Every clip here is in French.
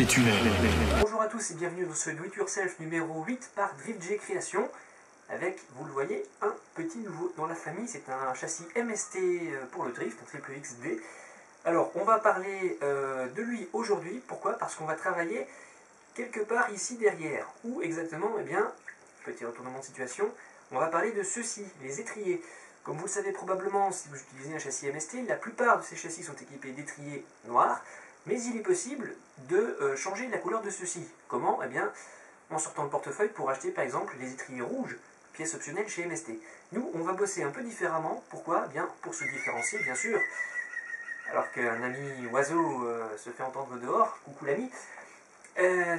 tes tunnels. Bonjour à tous et bienvenue dans ce Do It Yourself numéro 8 par DriftJ Création avec, vous le voyez, un petit nouveau dans la famille. C'est un châssis MST pour le drift, un triple XD. Alors, on va parler de lui aujourd'hui. Pourquoi? Parce qu'on va travailler quelque part ici derrière. Où exactement? Eh bien, petit retournement de situation, on va parler de ceux-ci, les étriers. Comme vous le savez probablement, si vous utilisez un châssis MST, la plupart de ces châssis sont équipés d'étriers noirs, mais il est possible de changer la couleur de ceux-ci. Comment? Eh bien, en sortant le portefeuille pour acheter par exemple les étriers rouges, pièce optionnelle chez MST. Nous, on va bosser un peu différemment. Pourquoi? Eh bien, pour se différencier, bien sûr. Alors qu'un ami oiseau se fait entendre dehors, coucou l'ami,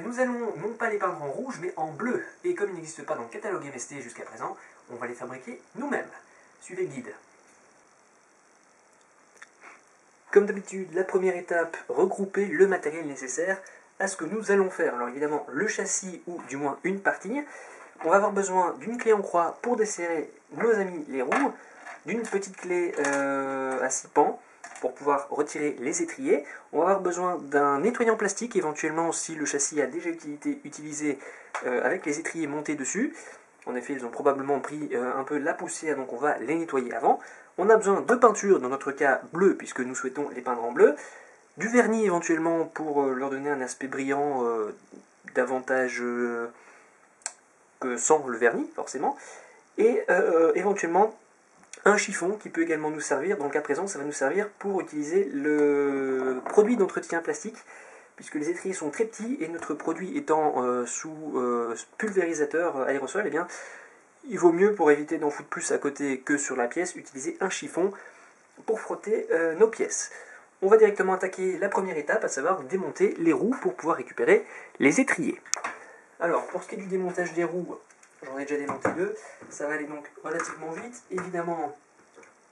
nous allons non pas les peindre en rouge, mais en bleu. Et comme il n'existe pas dans le catalogue MST jusqu'à présent, on va les fabriquer nous-mêmes. Suivez le guide. Comme d'habitude, la première étape, regrouper le matériel nécessaire à ce que nous allons faire. Alors évidemment, le châssis ou du moins une partie. On va avoir besoin d'une clé en croix pour desserrer nos amis les roues, d'une petite clé à 6 pans pour pouvoir retirer les étriers. On va avoir besoin d'un nettoyant plastique, éventuellement si le châssis a déjà été utilisé avec les étriers montés dessus. En effet, ils ont probablement pris un peu la poussière, donc on va les nettoyer avant. On a besoin de peinture, dans notre cas bleu, puisque nous souhaitons les peindre en bleu. Du vernis éventuellement pour leur donner un aspect brillant davantage que sans le vernis, forcément. Et éventuellement un chiffon qui peut également nous servir. Dans le cas présent, ça va nous servir pour utiliser le produit d'entretien plastique, puisque les étriers sont très petits et notre produit étant sous pulvérisateur aérosol, eh bien, il vaut mieux, pour éviter d'en foutre plus à côté que sur la pièce, utiliser un chiffon pour frotter nos pièces. On va directement attaquer la première étape, à savoir démonter les roues pour pouvoir récupérer les étriers. Alors, pour ce qui est du démontage des roues, j'en ai déjà démonté deux, ça va aller donc relativement vite. Évidemment,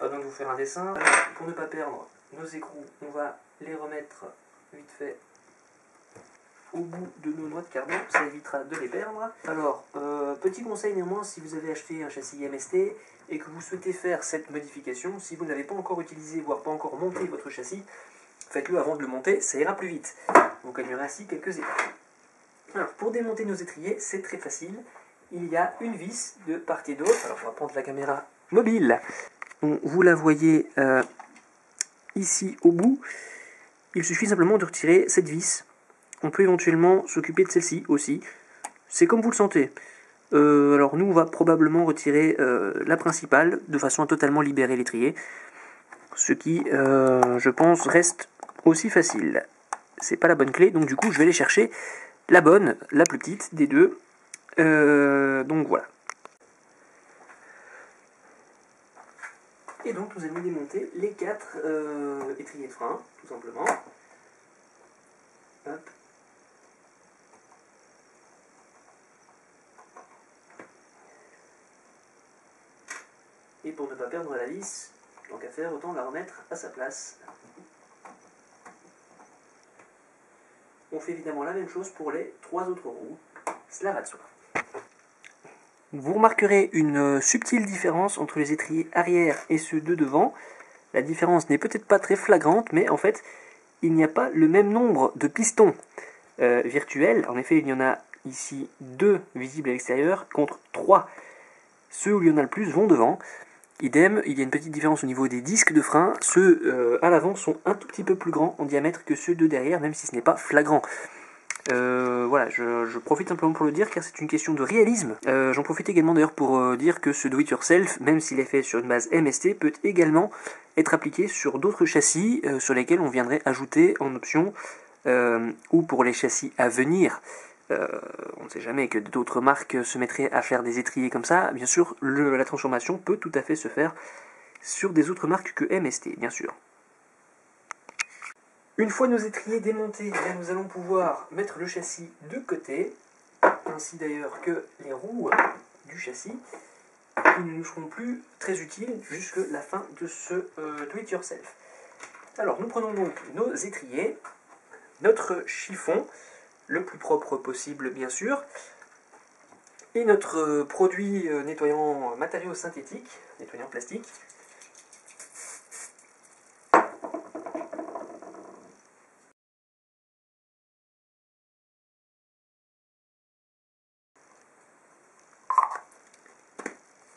pas besoin de vous faire un dessin. Pour ne pas perdre nos écrous, on va les remettre vite fait au bout de nos noix de carbone, ça évitera de les perdre. Alors, petit conseil néanmoins, si vous avez acheté un châssis MST et que vous souhaitez faire cette modification, si vous n'avez pas encore utilisé, voire pas encore monté votre châssis, faites-le avant de le monter, ça ira plus vite. Vous gagnerez ainsi quelques étapes. Alors, pour démonter nos étriers, c'est très facile. Il y a une vis de part et d'autre. Alors, on va prendre la caméra mobile. Vous la voyez ici au bout. Il suffit simplement de retirer cette vis. On peut éventuellement s'occuper de celle-ci aussi. C'est comme vous le sentez. Alors nous, on va probablement retirer la principale de façon à totalement libérer l'étrier. Ce qui, je pense, reste aussi facile. C'est pas la bonne clé, donc du coup, je vais aller chercher la bonne, la plus petite des deux. Donc voilà. Et donc nous allons démonter les 4 étriers de frein, tout simplement. Hop. Et pour ne pas perdre la vis, tant qu'à faire, autant la remettre à sa place. On fait évidemment la même chose pour les 3 autres roues. Cela va de soi. Vous remarquerez une subtile différence entre les étriers arrière et ceux de devant. La différence n'est peut-être pas très flagrante, mais en fait, il n'y a pas le même nombre de pistons virtuels. En effet, il y en a ici 2 visibles à l'extérieur contre 3. Ceux où il y en a le plus vont devant. Idem, il y a une petite différence au niveau des disques de frein. Ceux à l'avant sont un tout petit peu plus grands en diamètre que ceux de derrière, même si ce n'est pas flagrant. Voilà, je profite simplement pour le dire car c'est une question de réalisme. J'en profite également d'ailleurs pour dire que ce Do It Yourself, même s'il est fait sur une base MST, peut également être appliqué sur d'autres châssis sur lesquels on viendrait ajouter en option ou pour les châssis à venir. On ne sait jamais que d'autres marques se mettraient à faire des étriers comme ça. Bien sûr, la transformation peut tout à fait se faire sur des autres marques que MST, bien sûr. Une fois nos étriers démontés, nous allons pouvoir mettre le châssis de côté, ainsi d'ailleurs que les roues du châssis, qui ne nous seront plus très utiles jusque la fin de ce Do It Yourself. Alors, nous prenons donc nos étriers, notre chiffon, le plus propre possible bien sûr, et notre produit nettoyant matériaux synthétiques, nettoyant plastique.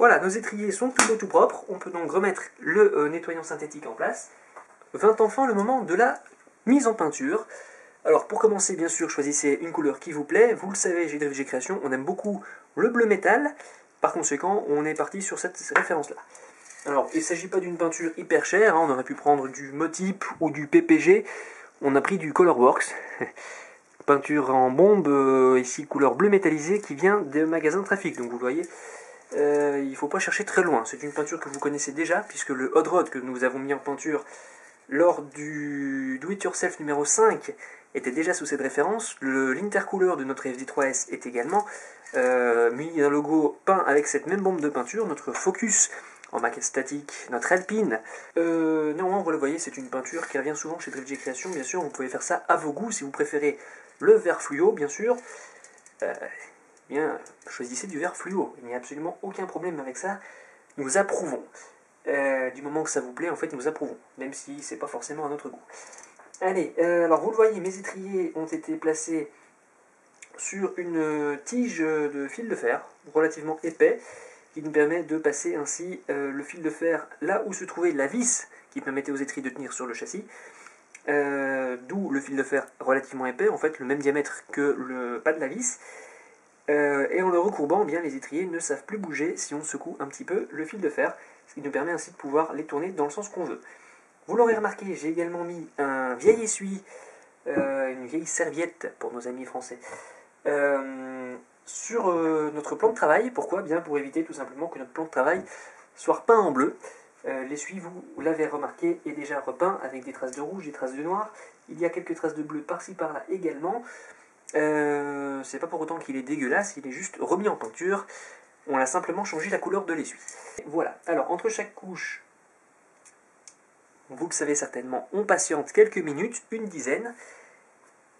Voilà, nos étriers sont tout beaux, tout propres. On peut donc remettre le nettoyant synthétique en place. Vint enfin le moment de la mise en peinture. Alors pour commencer, bien sûr, choisissez une couleur qui vous plaît. Vous le savez, chez Drift Création, on aime beaucoup le bleu métal. Par conséquent, on est parti sur cette référence-là. Alors, il ne s'agit pas d'une peinture hyper chère. On aurait pu prendre du Motip ou du PPG. On a pris du Colorworks. Peinture en bombe, ici couleur bleu métallisé, qui vient des magasins Trafic. Donc vous voyez, il ne faut pas chercher très loin. C'est une peinture que vous connaissez déjà, puisque le Hot Rod que nous avons mis en peinture lors du Do It Yourself numéro 5 était déjà sous cette référence. L'intercooler de notre FD3S est également mis un logo peint avec cette même bombe de peinture. Notre Focus en maquette statique, notre Alpine. Néanmoins, vous le voyez, c'est une peinture qui revient souvent chez Drift Création. Bien sûr, vous pouvez faire ça à vos goûts. Si vous préférez le vert fluo, bien sûr, bien, choisissez du vert fluo. Il n'y a absolument aucun problème avec ça. Nous approuvons. Du moment que ça vous plaît, en fait, nous approuvons. Même si c'est pas forcément à notre goût. Allez, alors vous le voyez, mes étriers ont été placés sur une tige de fil de fer, relativement épais, qui nous permet de passer ainsi le fil de fer là où se trouvait la vis qui permettait aux étriers de tenir sur le châssis. D'où le fil de fer relativement épais, en fait le même diamètre que le pas de la vis. Et en le recourbant, bien, les étriers ne savent plus bouger si on secoue un petit peu le fil de fer, ce qui nous permet ainsi de pouvoir les tourner dans le sens qu'on veut. Vous l'aurez remarqué, j'ai également mis un vieil essuie, une vieille serviette pour nos amis français, sur notre plan de travail. Pourquoi? Bien pour éviter tout simplement que notre plan de travail soit repeint en bleu. L'essuie, vous l'avez remarqué, est déjà repeint avec des traces de rouge, des traces de noir. Il y a quelques traces de bleu par-ci par-là également. C'est pas pour autant qu'il est dégueulasse, il est juste remis en peinture. On a simplement changé la couleur de l'essuie. Voilà, alors entre chaque couche, vous le savez certainement, on patiente quelques minutes, une dizaine.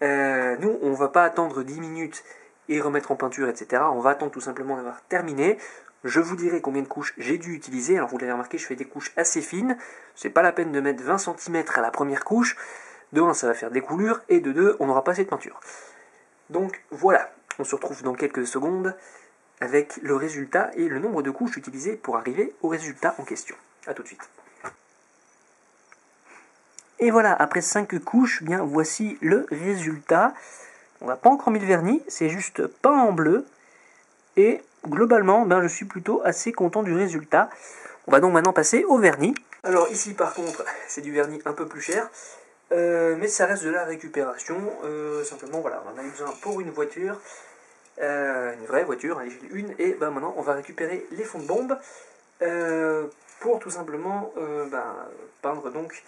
Nous, on ne va pas attendre 10 minutes et remettre en peinture, etc. On va attendre tout simplement d'avoir terminé. Je vous dirai combien de couches j'ai dû utiliser. Alors vous l'avez remarqué, je fais des couches assez fines. C'est pas la peine de mettre 20 cm à la première couche. De 1, ça va faire des coulures. Et de 2, on n'aura pas assez de peinture. Donc voilà, on se retrouve dans quelques secondes avec le résultat et le nombre de couches utilisées pour arriver au résultat en question. A tout de suite. Et voilà, après 5 couches, bien voici le résultat. On n'a pas encore mis le vernis, c'est juste peint en bleu. Et globalement, ben, je suis plutôt assez content du résultat. On va donc maintenant passer au vernis. Alors ici par contre, c'est du vernis un peu plus cher. Mais ça reste de la récupération. Simplement, voilà, on en a eu besoin pour une voiture. Une vraie voiture, allez, j'ai une. Et ben, maintenant, on va récupérer les fonds de bombe. Pour tout simplement peindre donc...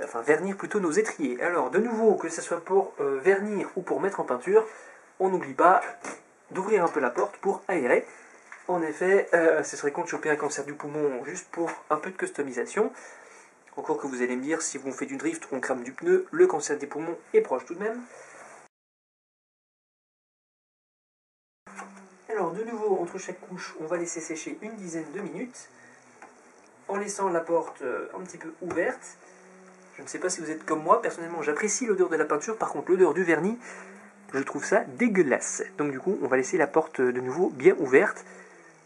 Enfin, vernir plutôt nos étriers. Alors, de nouveau, que ce soit pour vernir ou pour mettre en peinture, on n'oublie pas d'ouvrir un peu la porte pour aérer. En effet, ce serait con de choper un cancer du poumon juste pour un peu de customisation. Encore que vous allez me dire, si vous faites du drift, on crame du pneu, le cancer des poumons est proche tout de même. Alors, de nouveau, entre chaque couche, on va laisser sécher une dizaine de minutes, en laissant la porte un petit peu ouverte. Je ne sais pas si vous êtes comme moi, personnellement j'apprécie l'odeur de la peinture, par contre l'odeur du vernis, je trouve ça dégueulasse. Donc du coup on va laisser la porte de nouveau bien ouverte,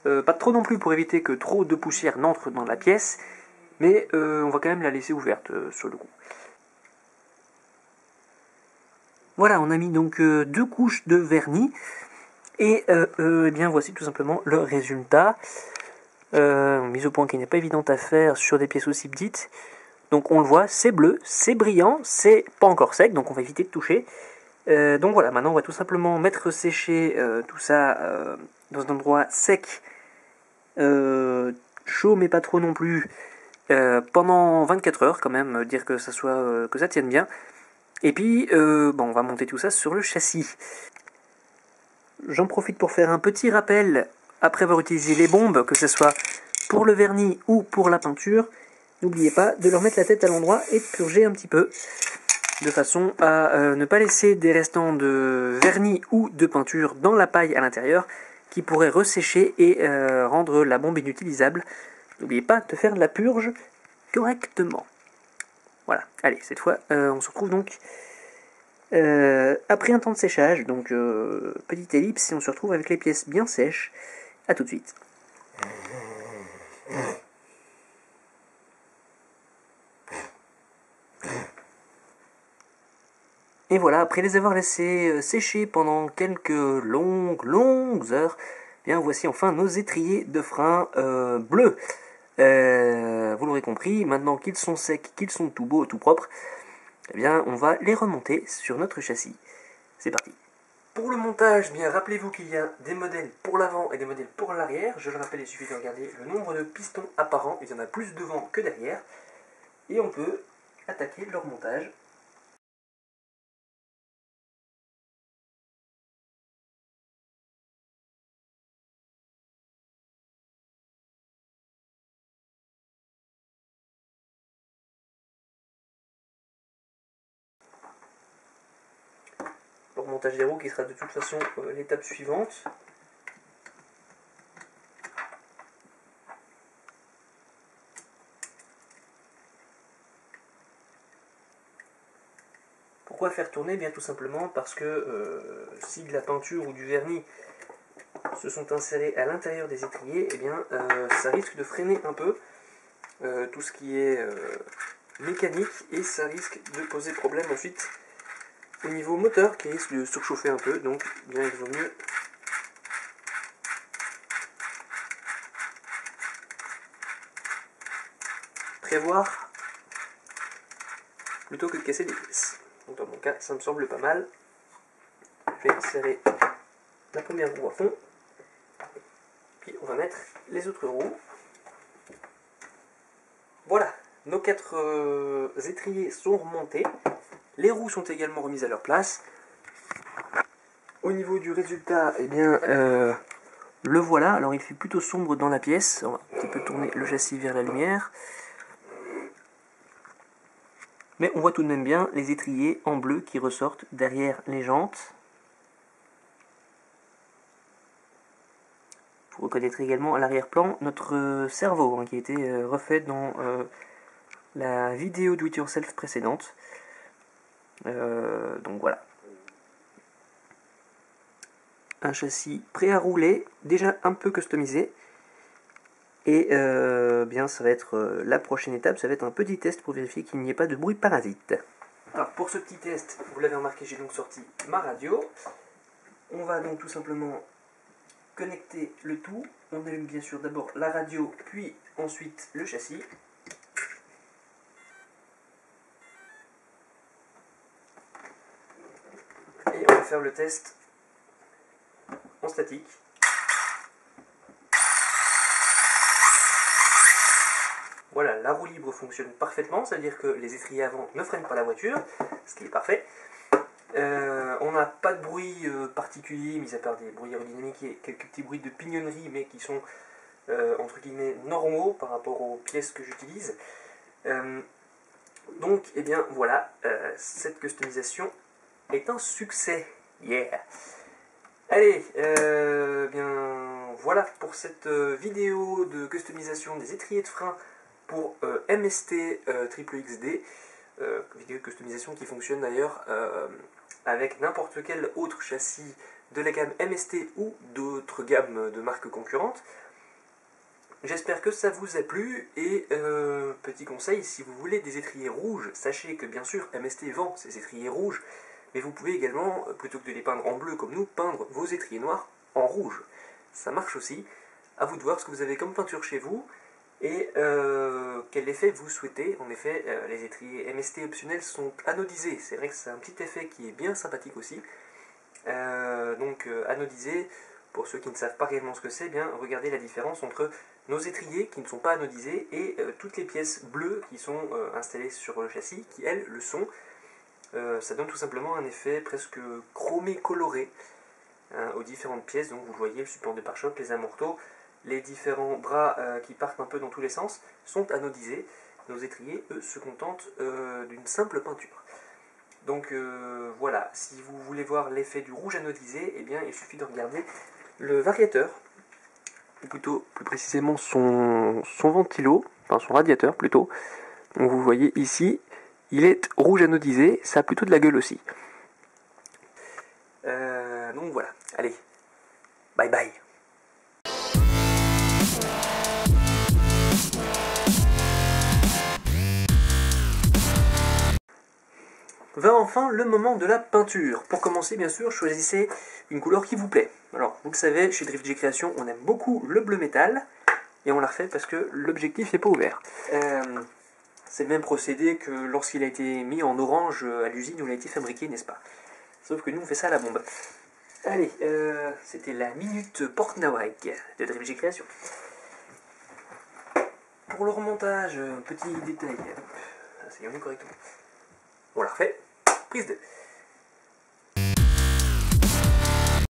pas trop non plus pour éviter que trop de poussière n'entre dans la pièce, mais on va quand même la laisser ouverte sur le coup. Voilà, on a mis donc 2 couches de vernis, et eh bien voici tout simplement le résultat. Mise au point qui n'est pas évidente à faire sur des pièces aussi petites. Donc on le voit, c'est bleu, c'est brillant, c'est pas encore sec, donc on va éviter de toucher. Donc voilà, maintenant on va tout simplement mettre sécher tout ça dans un endroit sec, chaud mais pas trop non plus, pendant 24 heures quand même, dire que ça soit que ça tienne bien. Et puis on va monter tout ça sur le châssis. J'en profite pour faire un petit rappel, après avoir utilisé les bombes, que ce soit pour le vernis ou pour la peinture. N'oubliez pas de leur mettre la tête à l'endroit et de purger un petit peu, de façon à ne pas laisser des restants de vernis ou de peinture dans la paille à l'intérieur, qui pourraient ressécher et rendre la bombe inutilisable. N'oubliez pas de faire de la purge correctement. Voilà, allez, cette fois, on se retrouve donc après un temps de séchage, donc petite ellipse, et on se retrouve avec les pièces bien sèches. A tout de suite. Et voilà, après les avoir laissés sécher pendant quelques longues heures, eh bien voici enfin nos étriers de frein bleus. Vous l'aurez compris, maintenant qu'ils sont secs, qu'ils sont tout beaux, tout propres, eh bien on va les remonter sur notre châssis. C'est parti. Pour le montage, bien rappelez-vous qu'il y a des modèles pour l'avant et des modèles pour l'arrière. Je le rappelle, il suffit de regarder le nombre de pistons apparents, il y en a plus devant que derrière. Et on peut attaquer leur montage. Le remontage des roues qui sera de toute façon l'étape suivante. Pourquoi faire tourner? Bien tout simplement parce que si de la peinture ou du vernis se sont insérés à l'intérieur des étriers, eh bien ça risque de freiner un peu tout ce qui est mécanique et ça risque de poser problème ensuite au niveau moteur qui risque de surchauffer un peu, donc bien il vaut mieux prévoir plutôt que de casser des pièces. Donc dans mon cas, ça me semble pas mal. Je vais serrer la première roue à fond, puis on va mettre les autres roues. Voilà, nos 4 étriers sont remontés. Les roues sont également remises à leur place. Au niveau du résultat, eh bien, le voilà. Alors il fait plutôt sombre dans la pièce. On va un petit peu tourner le châssis vers la lumière. Mais on voit tout de même bien les étriers en bleu qui ressortent derrière les jantes. Vous reconnaîtrez également à l'arrière-plan notre cerveau qui a été refait dans la vidéo do it yourself précédente. Donc voilà. Un châssis prêt à rouler, déjà un peu customisé. Et bien ça va être la prochaine étape, ça va être un petit test pour vérifier qu'il n'y ait pas de bruit parasite. Alors pour ce petit test, vous l'avez remarqué, j'ai donc sorti ma radio. On va donc tout simplement connecter le tout. On allume bien sûr d'abord la radio, puis ensuite le châssis. Et on va faire le test en statique. Voilà, la roue libre fonctionne parfaitement, c'est-à-dire que les étriers avant ne freinent pas la voiture, ce qui est parfait. On n'a pas de bruit particulier, mis à part des bruits aérodynamiques et quelques petits bruits de pignonnerie, mais qui sont entre guillemets normaux par rapport aux pièces que j'utilise. Donc, eh bien voilà, cette customisation est un succès. Yeah! Allez, bien voilà pour cette vidéo de customisation des étriers de frein pour MST XXD, vidéo de customisation qui fonctionne d'ailleurs avec n'importe quel autre châssis de la gamme MST ou d'autres gammes de marques concurrentes. J'espère que ça vous a plu et petit conseil, si vous voulez des étriers rouges, sachez que bien sûr MST vend ces étriers rouges, mais vous pouvez également, plutôt que de les peindre en bleu comme nous, peindre vos étriers noirs en rouge. Ça marche aussi. À vous de voir ce que vous avez comme peinture chez vous et quel effet vous souhaitez. En effet, les étriers MST optionnels sont anodisés. C'est vrai que c'est un petit effet qui est bien sympathique aussi. Donc anodisé, pour ceux qui ne savent pas réellement ce que c'est, bien regardez la différence entre nos étriers qui ne sont pas anodisés et toutes les pièces bleues qui sont installées sur le châssis, qui elles le sont. Ça donne tout simplement un effet presque chromé coloré aux différentes pièces. Donc vous le voyez, le support de pare-choc, les amortos, les différents bras qui partent un peu dans tous les sens sont anodisés. Nos étriers, eux, se contentent d'une simple peinture. Donc voilà, si vous voulez voir l'effet du rouge anodisé, eh bien il suffit de regarder le variateur, ou plutôt plus précisément son ventilo, enfin son radiateur plutôt. Donc vous voyez ici, il est rouge anodisé, ça a plutôt de la gueule aussi. Donc voilà, allez, bye bye. va enfin le moment de la peinture. Pour commencer, bien sûr, choisissez une couleur qui vous plaît. Alors, vous le savez, chez DriftG Création, on aime beaucoup le bleu métal, et on l'a refait parce que l'objectif n'est pas ouvert. C'est le même procédé que lorsqu'il a été mis en orange à l'usine où il a été fabriqué, n'est-ce pas? Sauf que nous, on fait ça à la bombe. Allez, c'était la minute Portnawag de DriftG Création. Pour le remontage, petit détail. Asseyons-nous correctement. On l'a refait. Prise 2.